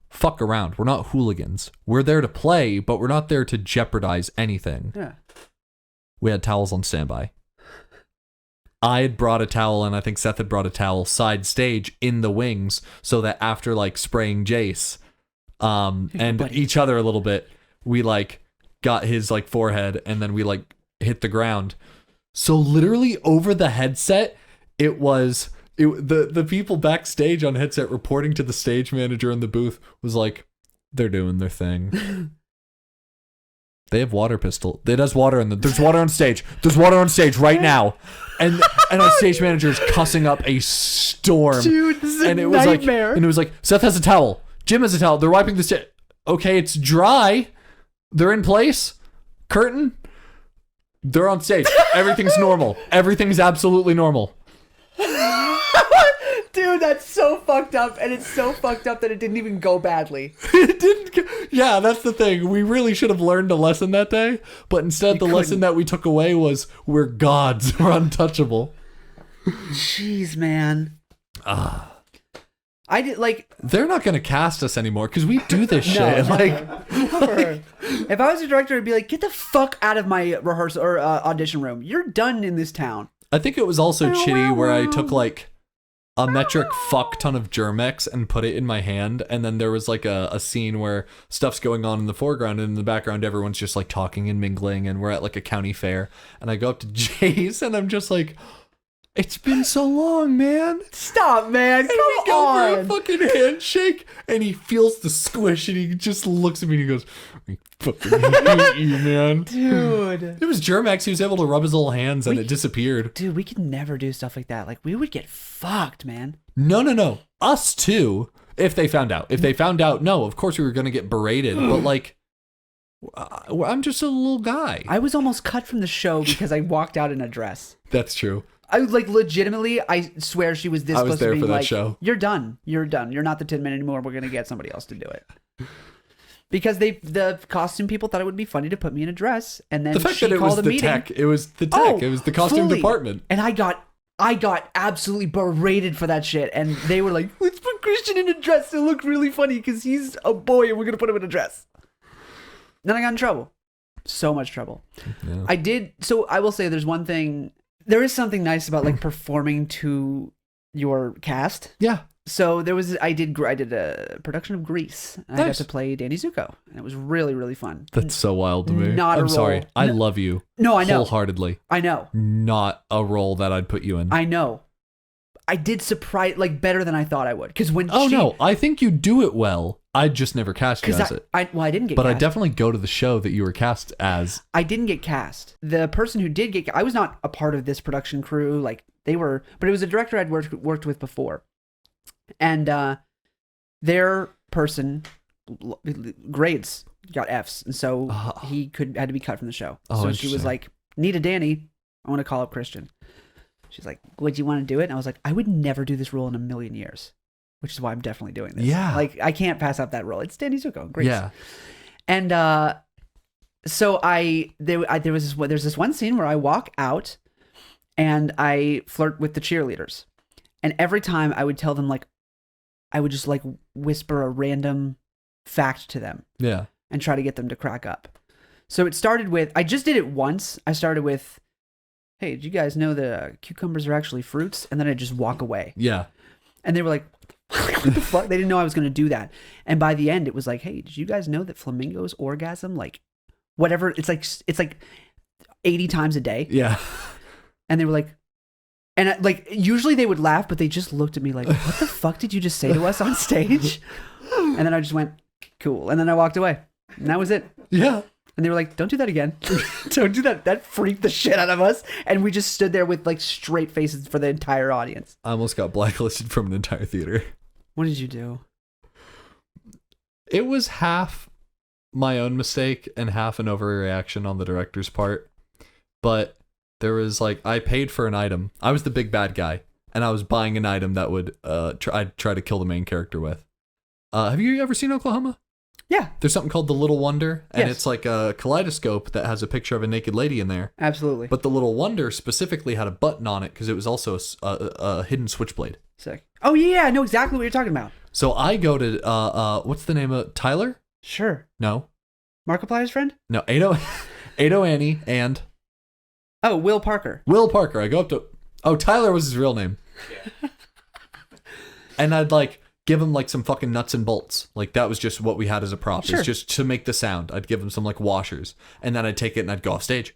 A: fuck around. We're not hooligans. We're there to play, but we're not there to jeopardize anything.
B: Yeah.
A: We had towels on standby. I had brought a towel, and I think Seth had brought a towel side stage in the wings, so that after like spraying Jace, and each other a little bit, we like got his like forehead, and then we like hit the ground. So literally over the headset, the people backstage on headset reporting to the stage manager in the booth was like, they're doing their thing. They have water pistol. It has water in them. There's water on stage. There's water on stage right now. And our stage manager is cussing up a storm.
B: Dude, this is
A: and
B: a
A: it was
B: nightmare.
A: Like, and it was like, Seth has a towel. Jim has a towel. They're wiping the stage. Okay, it's dry. They're in place. Curtain. They're on stage. Everything's normal. Everything's absolutely normal.
B: Dude, that's so fucked up, and it's so fucked up that it didn't even go badly.
A: It didn't. Yeah, that's the thing. We really should have learned a lesson that day, but instead lesson that we took away was we're gods. We're untouchable.
B: Jeez, man. I did like.
A: They're not gonna cast us anymore because we do this shit.
B: Never. If I was a director, I'd be like, get the fuck out of my rehearsal or audition room. You're done in this town.
A: I think it was also shitty where I took like a metric fuck ton of Germex and put it in my hand, and then there was like a scene where stuff's going on in the foreground, and in the background everyone's just like talking and mingling, and we're at like a county fair, and I go up to Jace and I'm just like, it's been so long, man.
B: Stop, man.
A: And we go for a fucking handshake, and he feels the squish, and he just looks at me and he goes, I fucking hate you, man.
B: Dude.
A: It was Germex. He was able to rub his little hands, and it disappeared.
B: Dude, we could never do stuff like that. Like, we would get fucked, man.
A: No. Us too, if they found out. If they found out, no, of course we were going to get berated, but like, I'm just a little guy.
B: I was almost cut from the show because I walked out in a dress.
A: That's true.
B: I like legitimately, I swear she was this
A: I was
B: close
A: there
B: to being
A: for that
B: like,
A: show.
B: You're done. You're not the Tin Man anymore. We're going to get somebody else to do it. Because the costume people thought it would be funny to put me in a dress, and then
A: The fact
B: she
A: that it was
B: called a
A: the
B: meeting.
A: tech, it was the tech, it was the costume
B: fully.
A: department.
B: And I got absolutely berated for that shit, and they were like, let's put Christian in a dress to look really funny because he's a boy and we're going to put him in a dress. Then I got in trouble. So much trouble.
A: Yeah.
B: So I will say there's one thing, there is something nice about like performing to your cast.
A: Yeah.
B: So I did a production of Grease, and I got
A: Nice.
B: to play Danny Zuko, and it was really, really fun.
A: That's so wild to me.
B: Not a
A: I'm sorry.
B: role.
A: I love you.
B: No, I know.
A: Wholeheartedly.
B: I know.
A: Not a role that I'd put you in.
B: I know. I did surprise like better than I thought I would. Because when
A: no, I think you do it well. I just never cast you as it.
B: I didn't get
A: but
B: cast.
A: I definitely go to the show that you were cast as.
B: I didn't get cast. The person who did get, I was not a part of this production crew. Like they were, but it was a director I'd worked with before, and their person grades got Fs, and so he had to be cut from the show. So she was like, "Nita Danny, I want to call up Christian." She's like, "Would you want to do it?" And I was like, "I would never do this role in a million years," which is why I'm definitely doing this.
A: Yeah,
B: like I can't pass up that role. It's Danny Zuko, great.
A: Yeah,
B: and so there's this one scene where I walk out and I flirt with the cheerleaders, and every time I would tell them like, I would just like whisper a random fact to them.
A: Yeah.
B: And try to get them to crack up. So it started with, I just did it once. I started with, "Hey, did you guys know that cucumbers are actually fruits?" And then I just walk away.
A: Yeah.
B: And they were like, "What the fuck?" They didn't know I was going to do that. And by the end, it was like, "Hey, did you guys know that flamingos orgasm like whatever? It's like 80 times a day."
A: Yeah.
B: And they were like, and like usually they would laugh, but they just looked at me like, "What the fuck did you just say to us on stage?" And then I just went, "Cool." And then I walked away. And that was it.
A: Yeah.
B: And they were like, "Don't do that again. Don't do that." That freaked the shit out of us. And we just stood there with like straight faces for the entire audience.
A: I almost got blacklisted from an entire theater.
B: What did you do?
A: It was half my own mistake and half an overreaction on the director's part. But there was like, I paid for an item. I was the big bad guy. And I was buying an item that would I'd try to kill the main character with. Have you ever seen Oklahoma?
B: Yeah.
A: There's something called the Little Wonder, and
B: Yes.
A: it's like a kaleidoscope that has a picture of a naked lady in there.
B: Absolutely.
A: But the Little Wonder specifically had a button on it because it was also a hidden switchblade.
B: Sick. Oh yeah, I know exactly what you're talking about.
A: So I go to what's the name of Tyler?
B: Sure.
A: No,
B: Markiplier's friend?
A: no, Ado Annie and
B: Oh, Will Parker.
A: Will Parker. I go up to Tyler was his real name. Yeah. And I'd like give him like some fucking nuts and bolts. Like that was just what we had as a prop.
B: Sure.
A: It's just to make the sound. I'd give him some like washers, and then I'd take it and I'd go off stage.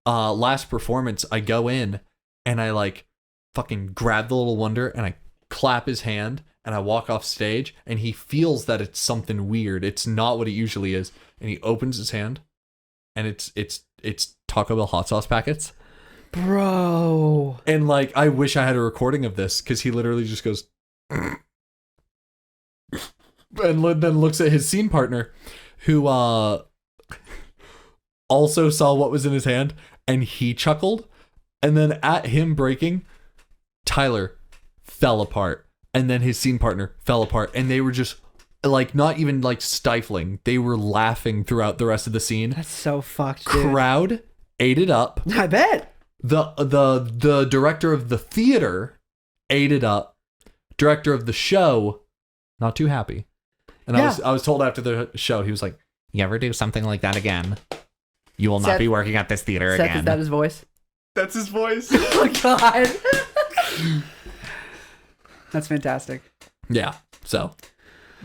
A: Last performance, I go in and I like fucking grab the Little Wonder and I clap his hand and I walk off stage and he feels that it's something weird. It's not what it usually is, and he opens his hand and it's Taco Bell hot sauce packets.
B: Bro.
A: And like I wish I had a recording of this because he literally just goes. And then looks at his scene partner, who also saw what was in his hand, and he chuckled. And then at him breaking, Tyler fell apart, and then his scene partner fell apart, and they were just like not even like stifling. They were laughing throughout the rest of the scene.
B: That's so fucked, dude.
A: Crowd ate it up.
B: I bet.
A: The director of the theater ate it up. Director of the show, not too happy. And
B: Yeah.
A: I was told after the show, he was like, "You ever do something like that again, you will not
B: Seth-
A: be working at this theater
B: Seth,
A: again."
B: is that his voice?
C: That's his voice.
B: Oh god. That's fantastic.
A: Yeah. So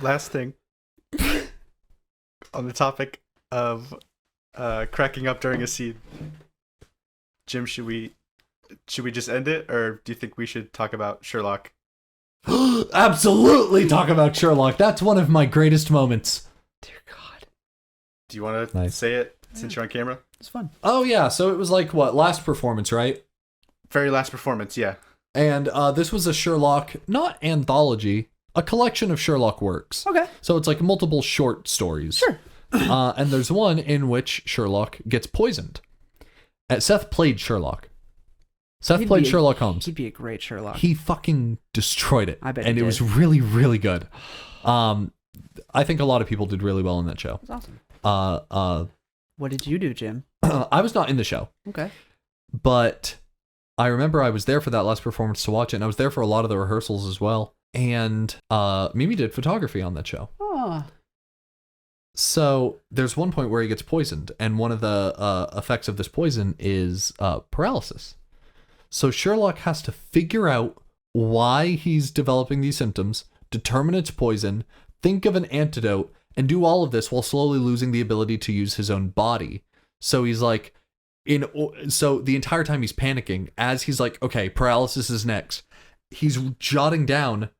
C: Last thing. On the topic of cracking up during a scene. Jim, should we just end it, or do you think we should talk about Sherlock?
A: absolutely talk about Sherlock. That's one of my greatest moments.
B: Dear God.
C: Do you want to
A: Nice.
C: say it since you're on camera?
B: It's fun.
A: Oh yeah. So it was like what, last performance, right?
C: Very last performance, yeah.
A: And this was a Sherlock, not anthology, a collection of Sherlock works.
B: Okay.
A: So it's like multiple short stories.
B: Sure.
A: And there's one in which Sherlock gets poisoned. Seth played Sherlock. Seth
B: He'd
A: played
B: be a-
A: Sherlock Holmes.
B: He'd be a great Sherlock.
A: He fucking destroyed it.
B: I bet
A: and
B: he
A: it was
B: did.
A: really, really good. I think a lot of people did really well in that show.
B: That's awesome. What did you do, Jim?
A: I was not in the show,
B: Okay.
A: but I remember I was there for that last performance to watch it, and I was there for a lot of the rehearsals as well. And Mimi did photography on that show.
B: Oh.
A: So there's one point where he gets poisoned, and one of the effects of this poison is paralysis. So Sherlock has to figure out why he's developing these symptoms, determine its poison, think of an antidote, and do all of this while slowly losing the ability to use his own body. So he's like, so the entire time he's panicking, as he's like, okay, paralysis is next. he's jotting down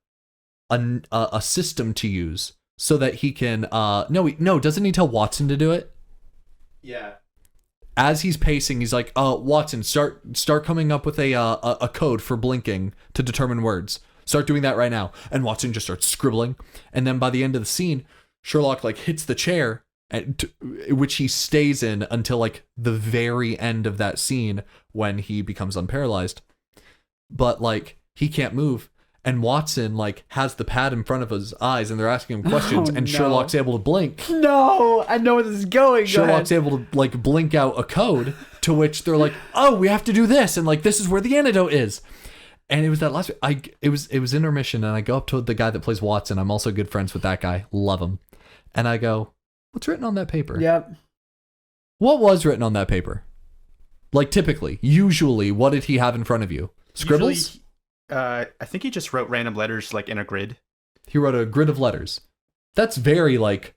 A: a system to use so that he can no, doesn't he tell Watson to do it?
C: Yeah.
A: As he's pacing, he's like, Watson, start coming up with a code for blinking to determine words. Start doing that right now. And Watson just starts scribbling. And then by the end of the scene, Sherlock like hits the chair, which he stays in until like the very end of that scene when he becomes unparalyzed. But like he can't move. And Watson like has the pad in front of his eyes, and they're asking him questions, and Sherlock's able to blink.
B: No, I know where this is going.
A: Sherlock's able to like blink out a code, to which they're like, "Oh, we have to do this," and like this is where the antidote is. And it was that last. It was intermission, and I go up to the guy that plays Watson. I'm also good friends with that guy. Love him. And I go, "What's written on that paper?"
B: Yep.
A: What was written on that paper? Like usually, what did he have in front of you? Scribbles?
C: Usually, I think he just wrote random letters like in a grid.
A: He wrote a grid of letters. That's very like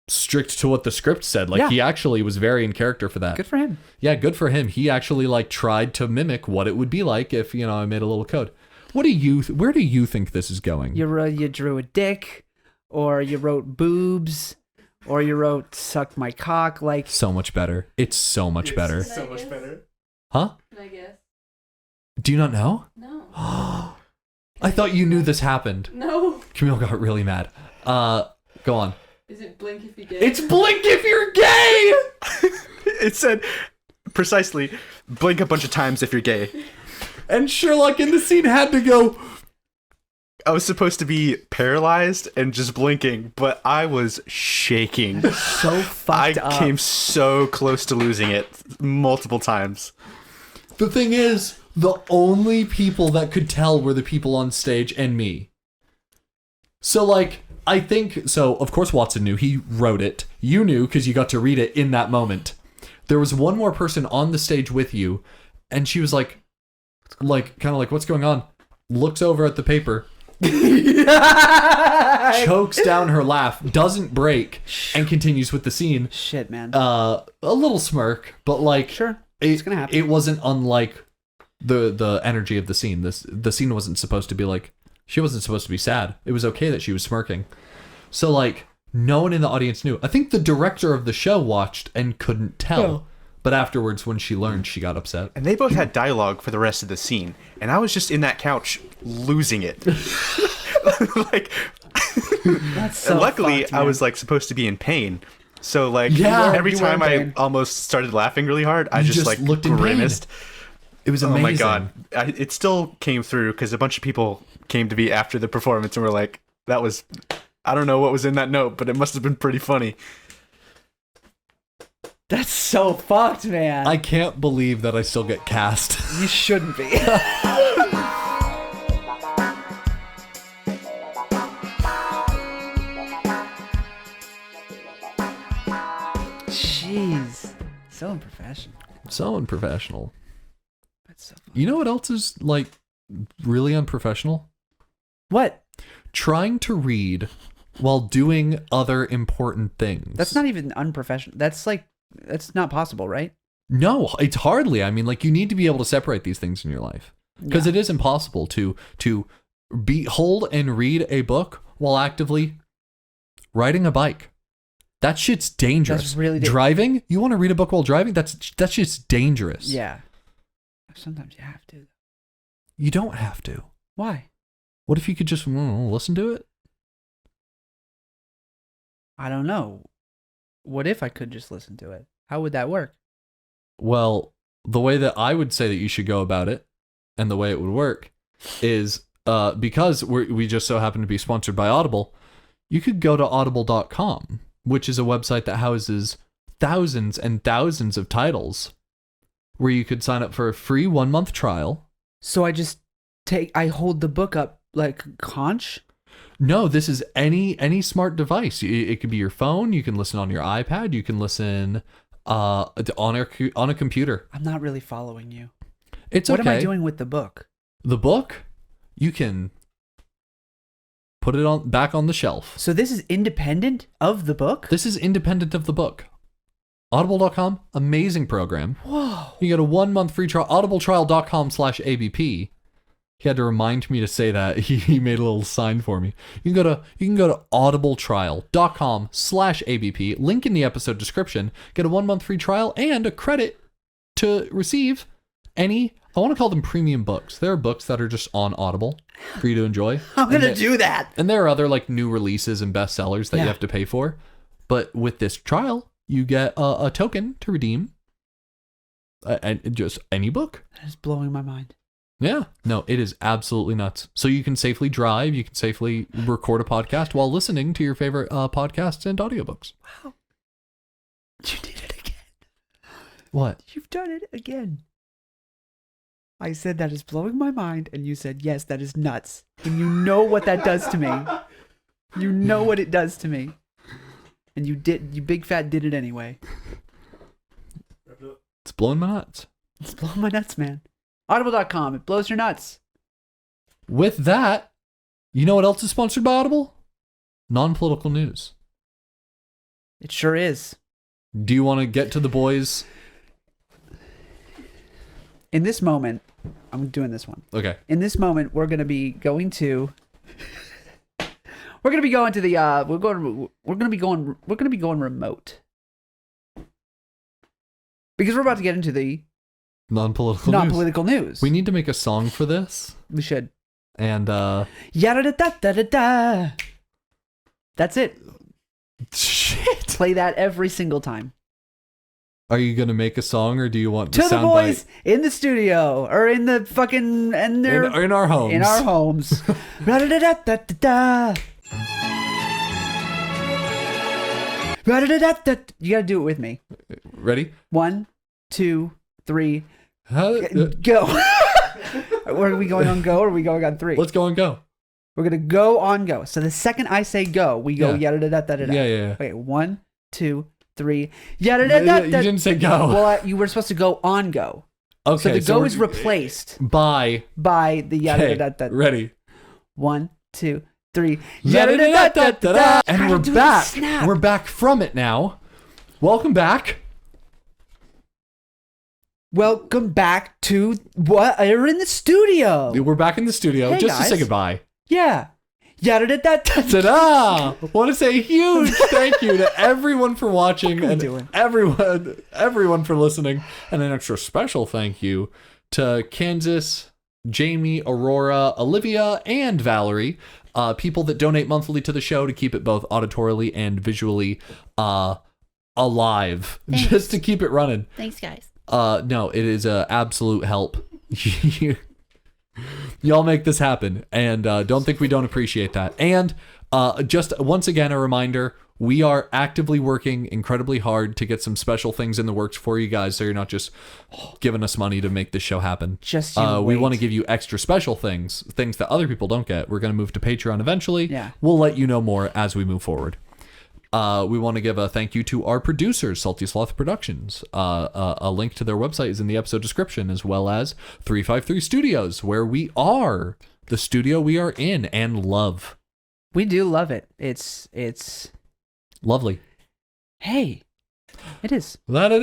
A: strict to what the script said. Like he actually was very in character for that.
B: Good for him.
A: Yeah, good for him. He actually like tried to mimic what it would be like if, I made a little code. Where do you think this is going?
B: You drew a dick, or you wrote boobs, or you wrote suck my cock. Like
A: so much better. It's so much better.
C: So much better.
A: Huh?
D: Can I guess?
A: Do you not know?
D: No.
A: I thought you knew this happened.
D: No.
A: Camille got really mad. Go on.
D: Is it blink if you're gay?
A: It's blink if you're gay!
C: It said precisely, blink a bunch of times if you're gay.
A: And Sherlock in the scene had to go.
C: I was supposed to be paralyzed and just blinking, but I was shaking.
B: so fucked up.
C: I came so close to losing it multiple times.
A: The thing is, the only people that could tell were the people on stage and me. So, like, I think... So, of course, Watson knew. He wrote it. You knew because you got to read it in that moment. There was one more person on the stage with you, and she was like, kind of like, what's going on? Looks over at the paper. Chokes down her laugh, doesn't break, and continues with the scene.
B: Shit, man.
A: A little smirk, but like...
B: Sure. It's gonna happen.
A: It wasn't unlike the energy of the scene. The scene wasn't supposed to be like, she wasn't supposed to be sad. It was okay that she was smirking. So like no one in the audience knew. I think the director of the show watched and couldn't tell.
B: Oh.
A: But afterwards, when she learned, she got upset.
C: And they both had dialogue for the rest of the scene, and I was just in that couch losing it. Like,
B: That's so
C: and luckily,
B: fucked,
C: I
B: man.
C: was like supposed to be in pain. So like
A: Yeah,
C: every
B: you were
C: time
B: in
C: I
B: pain.
C: almost started laughing really hard, I
A: You
C: just
A: just
C: like
A: looked in pain.
C: grimaced.
A: It was amazing.
C: Oh my god! It still came through because a bunch of people came to me after the performance and were like, "That was, I don't know what was in that note, but it must have been pretty funny."
B: That's so fucked, man.
A: I can't believe that I still get cast.
B: You shouldn't be. Jeez. So unprofessional.
A: So unprofessional.
B: That's so fucked.
A: You know what else is like really unprofessional?
B: What?
A: Trying to read while doing other important things.
B: That's not even unprofessional. That's not possible, right?
A: No, it's hardly. I mean, like you need to be able to separate these things in your life because
B: Yeah.
A: it is impossible to hold and read a book while actively riding a bike. That shit's dangerous.
B: That's really
A: driving. You want to read a book while driving? That's just dangerous.
B: Yeah. Sometimes you have to.
A: You don't have to.
B: Why?
A: What if you could just listen to it?
B: I don't know. What if I could just listen to it? How would that work?
A: Well, the way that I would say that you should go about it, and the way it would work, is because we just so happen to be sponsored by Audible. You could go to audible.com, which is a website that houses thousands and thousands of titles, where you could sign up for a free 1-month trial.
B: So I hold the book up like conch?
A: No, this is any smart device. It could be your phone. You can listen on your iPad. You can listen on a computer.
B: I'm not really following you.
A: It's
B: What
A: okay.
B: am I doing with the book?
A: The book, you can put it back on the shelf.
B: So this is independent of the book?
A: This is independent of the book. Audible.com, amazing program.
B: Whoa.
A: You get a 1-month free trial. Audibletrial.com/ABP. He had to remind me to say that. He made a little sign for me. You can go to audibletrial.com/ABP. Link in the episode description. Get a 1 month free trial and a credit to receive any, I want to call them premium books. There are books that are just on Audible for you to enjoy.
B: I'm going to do that.
A: And there are other like new releases and bestsellers that you have to pay for. But with this trial, you get a token to redeem. And just any book.
B: That is blowing my mind.
A: Yeah. No, it is absolutely nuts. So you can safely drive. You can safely record a podcast while listening to your favorite podcasts and audiobooks.
B: Wow. You did it again.
A: What?
B: You've done it again. I said that is blowing my mind, and you said, yes, that is nuts. And you know what that does to me. You know what it does to me. And you big fat did it anyway.
A: It's blowing my nuts.
B: It's blowing my nuts, man. Audible.com, it blows your nuts.
A: With that, you know what else is sponsored by Audible? Non-political news.
B: It sure is.
A: Do you want to get to the boys?
B: In this moment, I'm doing this one.
A: Okay.
B: In this moment, we're going to be going to the we're going to be going remote. Because we're about to get into the
A: non-political
B: news.
A: We need to make a song for this.
B: We should.
A: And
B: Yada da da da da. That's it.
A: Shit.
B: Play that every single time.
A: Are you gonna make a song, or do you want
B: to the
A: sound
B: boys
A: bite?
B: in the studio or in the fucking
A: In our homes?
B: In our homes. Da da da da da. You gotta do it with me.
A: Ready?
B: 1, 2, 3.
A: Go.
B: Go. Are we going on go, or are we going on 3?
A: Let's go and go.
B: We're gonna go on go. So the second I say go, we go
A: Yeah.
B: yada da da da da.
A: Yeah.
B: Okay, 1, 2, 3. Yada da da da.
A: You didn't say go.
B: Well, you were supposed to go on go.
A: Okay.
B: So the go is replaced
A: by
B: the yada da da da.
A: Ready?
B: 1, 2, 3.
A: Yada da da da da. And we're
B: do
A: back.
B: the snap.
A: We're back from it now. Welcome back.
B: Welcome back to what? You're in the studio.
A: We're back in the studio
B: Hey,
A: just to say
B: guys.
A: goodbye.
B: Yeah. Yada da da da.
A: Ta-da! Want to say a huge thank you to everyone for watching and
B: doing?
A: everyone for listening, and an extra special thank you to Kansas, Jamie, Aurora, Olivia, and Valerie, people that donate monthly to the show to keep it both auditorily and visually alive,
D: Thanks.
A: just to keep it running.
D: Thanks, guys.
A: No, it is a absolute help. Y'all make this happen, and don't think we don't appreciate that. And just once again, a reminder, we are actively working incredibly hard to get some special things in the works for you guys, so you're not just giving us money to make this show happen.
B: Just you
A: we
B: wait.
A: want to give you extra special things that other people don't get. We're going to move to Patreon eventually.
B: Yeah.
A: We'll let you know more as we move forward. We want to give a thank you to our producers, Salty Sloth Productions. A link to their website is in the episode description, as well as 353 Studios, where we are the studio we are in and love.
B: We do love it. It's
A: Lovely.
B: hey, it is.
A: There you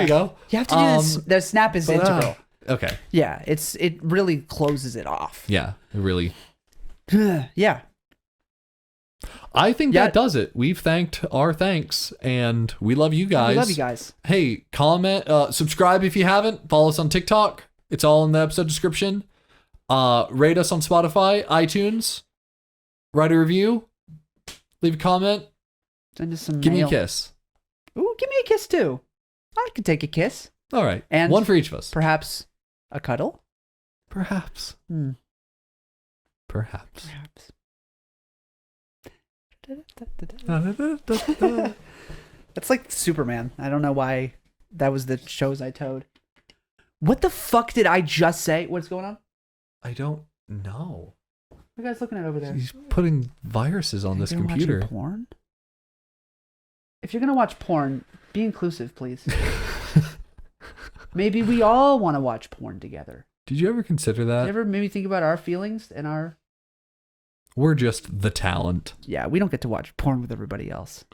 A: go.
B: You have to do this. The snap is integral.
A: Okay.
B: Yeah, it really closes it off.
A: Yeah, it really.
B: Yeah.
A: I think that does it. We've thanked our thanks, and we love you guys.
B: We love you guys.
A: Hey, comment, subscribe if you haven't. Follow us on TikTok. It's all in the episode description. Rate us on Spotify, iTunes. Write a review. Leave a comment.
B: Send us some
A: Give me
B: mail.
A: a kiss.
B: Ooh, give me a kiss too. I could take a kiss.
A: All right.
B: And
A: one for each of us.
B: Perhaps a cuddle?
A: Perhaps. Perhaps.
B: That's like Superman. I don't know why that was the shows I toed. What the fuck did I just say? What's going on?
A: I don't know.
B: What are you guys looking at over there?
A: He's putting viruses on this
B: You watching
A: computer.
B: porn? If you're gonna watch porn, be inclusive, please. Maybe we all want to watch porn together.
A: Did you ever consider
B: Did
A: that?
B: you ever maybe think about our feelings and our...
A: We're just the talent.
B: Yeah, we don't get to watch porn with everybody else.